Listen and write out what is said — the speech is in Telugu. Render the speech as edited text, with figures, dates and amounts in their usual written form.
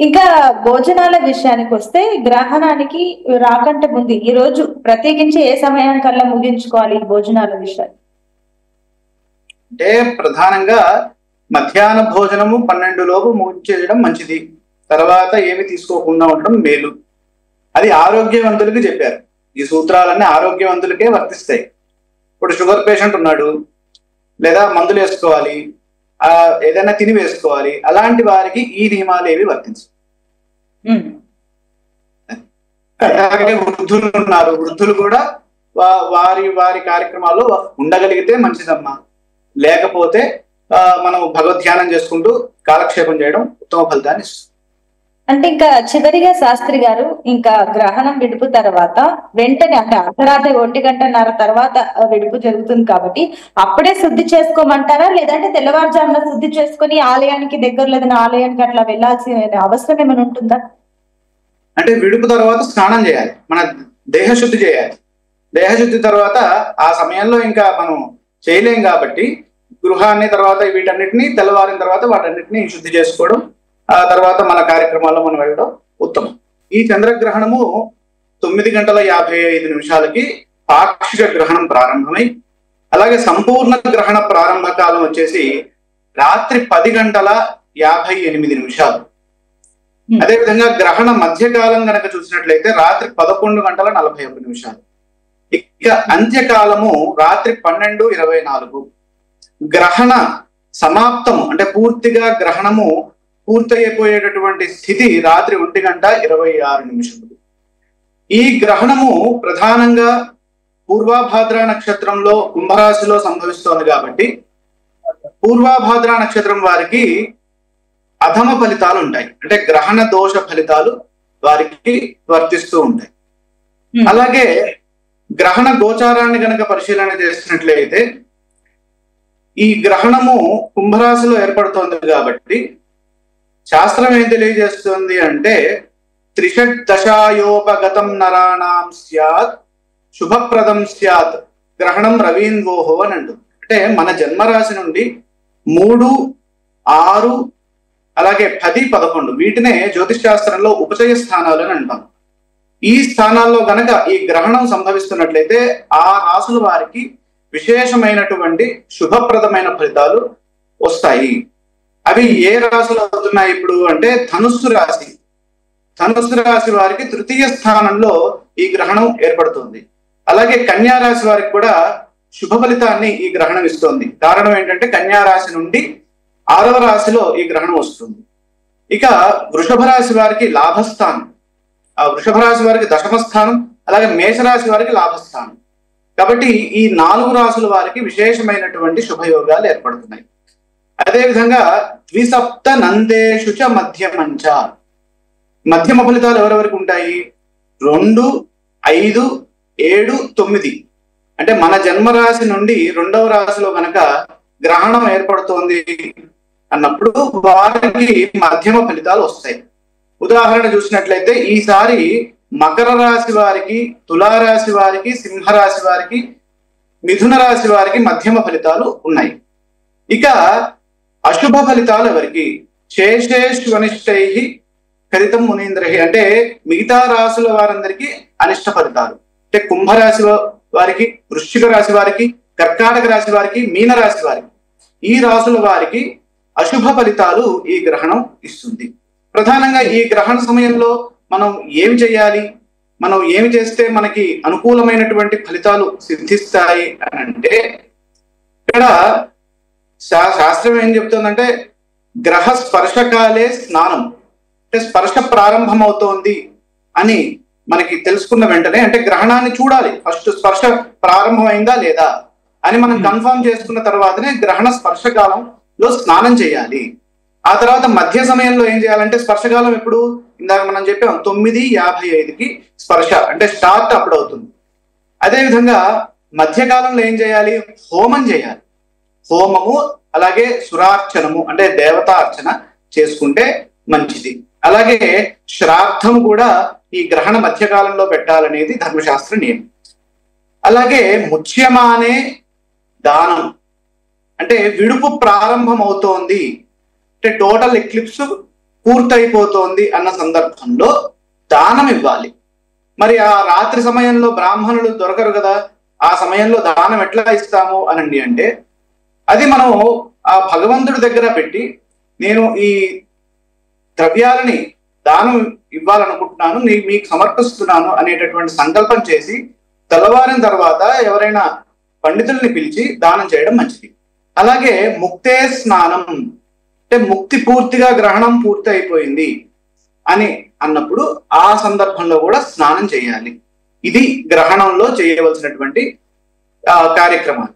ఇంకా భోజనాల విషయానికి వస్తే గ్రహణానికి రాకంటే ముందు ఈ రోజు ప్రత్యేకించి ఏ సమయానికల్లా ముగించుకోవాలి ఈ భోజనాల విషయాలు? అంటే ప్రధానంగా మధ్యాహ్న భోజనము 12 లోపు ముగించేయడం మంచిది. తర్వాత ఏమి తీసుకోకుండా ఉండడం మేలు. అది ఆరోగ్యవంతులకి చెప్పారు. ఈ సూత్రాలన్నీ ఆరోగ్యవంతులకే వర్తిస్తాయి. ఇప్పుడు షుగర్ పేషెంట్ ఉన్నాడు, లేదా మందులు వేసుకోవాలి, ఏదైనా తిని వేసుకోవాలి, అలాంటి వారికి ఈ నియమాలు ఏవి వర్తించవు. అలాగే వృద్ధులు ఉన్నారు, వృద్ధులు కూడా వారి వారి కార్యక్రమాల్లో ఉండగలిగితే మంచిదమ్మా. లేకపోతే మనం భగవద్ధ్యానం చేసుకుంటూ కాలక్షేపం చేయడం ఉత్తమ ఫలితాన్ని ఇస్తుంది. అంటే ఇంకా చివరిగా శాస్త్రి గారు, ఇంకా గ్రహణం విడుపు తర్వాత వెంటనే అంటే అర్ధరాత్రి 1:30 తర్వాత విడుపు జరుగుతుంది కాబట్టి అప్పుడే శుద్ధి చేసుకోమంటారా, లేదంటే తెల్లవారుజామున శుద్ధి చేసుకుని ఆలయానికి దగ్గరలో ఏదైనా ఆలయానికి అట్లా వెళ్ళాల్సిన అవసరం ఏమైనా ఉంటుందా? అంటే విడుపు తర్వాత స్నానం చేయాలి, మన దేహశుద్ధి చేయాలి. దేహశుద్ధి తర్వాత ఆ సమయంలో ఇంకా మనం చేయలేం కాబట్టి గృహాన్ని తర్వాత వీటన్నిటిని తెల్లవారిన తర్వాత వాటన్నిటిని శుద్ధి చేసుకోవడం, ఆ తర్వాత మన కార్యక్రమాల్లో మనం వెళ్ళడం ఉత్తమం. ఈ చంద్రగ్రహణము 9:55 పాక్షిక గ్రహణం ప్రారంభమై, అలాగే సంపూర్ణ గ్రహణ ప్రారంభ కాలం వచ్చేసి రాత్రి 10:58. అదేవిధంగా గ్రహణ మధ్యకాలం గనక చూసినట్లయితే రాత్రి 11:41. ఇక అంత్యకాలము రాత్రి 12:24. గ్రహణ సమాప్తము అంటే పూర్తిగా గ్రహణము పూర్తయిపోయేటటువంటి స్థితి రాత్రి 1:26. ఈ గ్రహణము ప్రధానంగా పూర్వభాద్ర నక్షత్రంలో కుంభరాశిలో సంభవిస్తోంది కాబట్టి పూర్వభాద్ర నక్షత్రం వారికి అధమ ఫలితాలు ఉంటాయి, అంటే గ్రహణ దోష ఫలితాలు వారికి వర్తిస్తూ ఉంటాయి. అలాగే గ్రహణ గోచారాన్ని గనక పరిశీలన చేసినట్లయితే ఈ గ్రహణము కుంభరాశిలో ఏర్పడుతోంది కాబట్టి శాస్త్రం ఏం తెలియజేస్తుంది అంటే త్రిషడ్దశాయోపగతం నరాణాం స్యాత్ శుభప్రదం స్యాత్ గ్రహణం రవీంద్వోహో అని అంటుంది. అంటే మన జన్మరాశి నుండి 3, 6, అలాగే 10, 11 వీటినే జ్యోతిష్ శాస్త్రంలో ఉపచయ స్థానాలు అని అంటాం. ఈ స్థానాల్లో గనక ఈ గ్రహణం సంభవిస్తున్నట్లయితే ఆ రాసుల వారికి విశేషమైనటువంటి శుభప్రదమైన ఫలితాలు వస్తాయి. అవి ఏ రాశులు అవుతున్నాయి ఇప్పుడు అంటే ధనుస్సు రాశి. ధనుస్సు రాశి వారికి 3వ స్థానంలో ఈ గ్రహణం ఏర్పడుతుంది. అలాగే కన్యా రాశి వారికి కూడా శుభ ఫలితాన్ని ఈ గ్రహణం ఇస్తుంది. కారణం ఏంటంటే కన్యా రాశి నుండి 6వ రాశిలో ఈ గ్రహణం వస్తుంది. ఇక వృషభ రాశి వారికి లాభస్థానం, ఆ వృషభ రాశి వారికి దశమ స్థానం, అలాగే మేషరాశి వారికి లాభస్థానం. కాబట్టి ఈ 4 రాశుల వారికి విశేషమైనటువంటి శుభయోగాలు ఏర్పడుతున్నాయి. అదేవిధంగా ద్విసప్త నందేషు చ మధ్యమంచ, మధ్యమ ఫలితాలు ఎవరెవరికి ఉంటాయి? 2, 5, 7, 9. అంటే మన జన్మరాశి నుండి 2వ రాశిలో గనక గ్రహణం ఏర్పడుతోంది అన్నప్పుడు వారికి మధ్యమ ఫలితాలు వస్తాయి. ఉదాహరణ చూసినట్లయితే ఈసారి మకర రాశి వారికి, తులారాశి వారికి, సింహరాశి వారికి, మిథున రాశి వారికి మధ్యమ ఫలితాలు ఉన్నాయి. ఇక అశుభ ఫలితాలు ఎవరికి? శేషేష్వనిష్టై ఫలితం మునీంద్రై, అంటే మిగతా రాశుల వారందరికీ అనిష్ట ఫలితాలు. అంటే కుంభరాశి వారికి, వృశ్చిక రాశి వారికి, కర్కాటక రాశి వారికి, మీన రాశి వారికి, ఈ రాశుల వారికి అశుభ ఫలితాలు ఈ గ్రహణం ఇస్తుంది. ప్రధానంగా ఈ గ్రహణ సమయంలో మనం ఏమి చేయాలి, మనం ఏమి చేస్తే మనకి అనుకూలమైనటువంటి ఫలితాలు సిద్ధిస్తాయి అని అంటే ఇక్కడ శాస్త్రం ఏం చెప్తుందంటే గ్రహ స్పర్శకాలే స్నానం, అంటే స్పర్శ ప్రారంభం అవుతోంది అని మనకి తెలుసుకున్న వెంటనే, అంటే గ్రహణాన్ని చూడాలి, ఫస్ట్ స్పర్శ ప్రారంభమైందా లేదా అని మనం కన్ఫర్మ్ చేసుకున్న తర్వాతనే గ్రహణ స్పర్శకాలంలో స్నానం చేయాలి. ఆ తర్వాత మధ్య సమయంలో ఏం చేయాలంటే స్పర్శకాలం ఎప్పుడు ఇందాక మనం చెప్పాం 9:55 స్పర్శ, అంటే స్టార్ట్ అప్పుడు అవుతుంది. అదేవిధంగా మధ్యకాలంలో ఏం చేయాలి? హోమం చేయాలి. హోమము అలాగే సురార్చనము అంటే దేవతార్చన చేసుకుంటే మంచిది. అలాగే శ్రాద్ధము కూడా ఈ గ్రహణ మధ్యకాలంలో పెట్టాలనేది ధర్మశాస్త్ర నియమం. అలాగే ముచ్యమానే దానం, అంటే విడుపు ప్రారంభం అవుతోంది, అంటే టోటల్ ఎక్లిప్స్ పూర్తయిపోతోంది అన్న సందర్భంలో దానం ఇవ్వాలి. మరి ఆ రాత్రి సమయంలో బ్రాహ్మణులు దొరకరు కదా, ఆ సమయంలో దానం ఎట్లా ఇస్తాము అనండి అంటే, అది మనం ఆ భగవంతుడి దగ్గర పెట్టి నేను ఈ ద్రవ్యాలని దానం ఇవ్వాలనుకుంటున్నాను, మీకు సమర్పిస్తున్నాను అనేటటువంటి సంకల్పం చేసి తెల్లవారిన తర్వాత ఎవరైనా పండితుల్ని పిలిచి దానం చేయడం మంచిది. అలాగే ముక్తే స్నానం అంటే ముక్తి పూర్తిగా గ్రహణం పూర్తి అయిపోయింది అని అన్నప్పుడు ఆ సందర్భంలో కూడా స్నానం చేయాలి. ఇది గ్రహణంలో చేయవలసినటువంటి కార్యక్రమాలు.